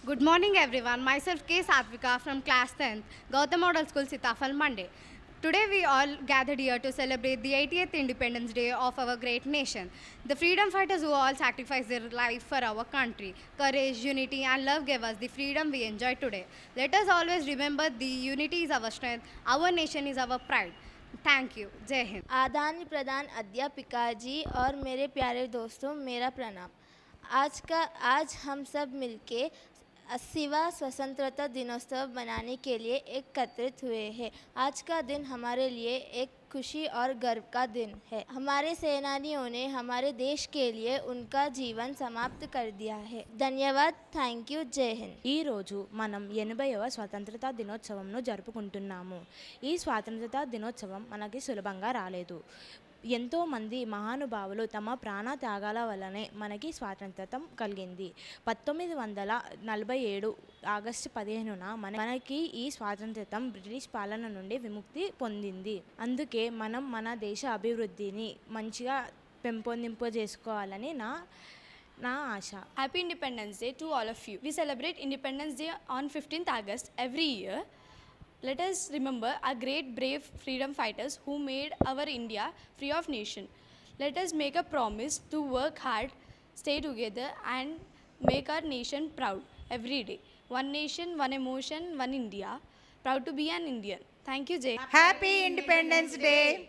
Good morning, everyone. Myself K. Satvika from class 10th, Gautam Model School, Sitafal, Monday. Today, we all gathered here to celebrate the 80th Independence Day of our great nation. The freedom fighters who all sacrificed their life for our country. Courage, unity, and love gave us the freedom we enjoy today. Let us always remember the unity is our strength, our nation is our pride. Thank you. Jai Hind. आदान प्रदान अध्यापिका जी और मेरे प्यारे दोस्तों, मेरा प्रणाम। आज हम सब मिलके 80वां स्वतंत्रता दिनोत्सव मनाने के लिए एकत्रित हुए हैं। आज का दिन हमारे लिए एक खुशी और गर्व का दिन है। हमारे सेनानियों ने हमारे देश के लिए उनका जीवन समाप्त कर दिया है। धन्यवाद। Thank you. జై హింద్. ఈరోజు మనం 80వ స్వాతంత్రతా దినోత్సవంను జరుపుకుంటున్నాము. ఈ స్వాతంత్రతా దినోత్సవం మనకి సులభంగా రాలేదు. ఎంతోమంది మహానుభావులు తమ ప్రాణ త్యాగాల వల్లనే మనకి స్వాతంత్రతం కలిగింది. 1947 ఆగస్టు 15న మనకి ఈ స్వాతంత్రతం బ్రిటిష్ పాలన నుండి విముక్తి పొందింది. అందుకే మనం మన దేశ అభివృద్ధిని మంచిగా పెంపొందింపజేసుకోవాలని నా ఆశ. Happy Independence Day to all of you. We celebrate Independence Day on 15th August every year. Let us remember our great brave freedom fighters who made our India free of nation. Let us make a promise to work hard, stay together and make our nation proud every day. One nation, one emotion, one India. Proud to be an Indian. Thank you, Jay. Happy Independence Day.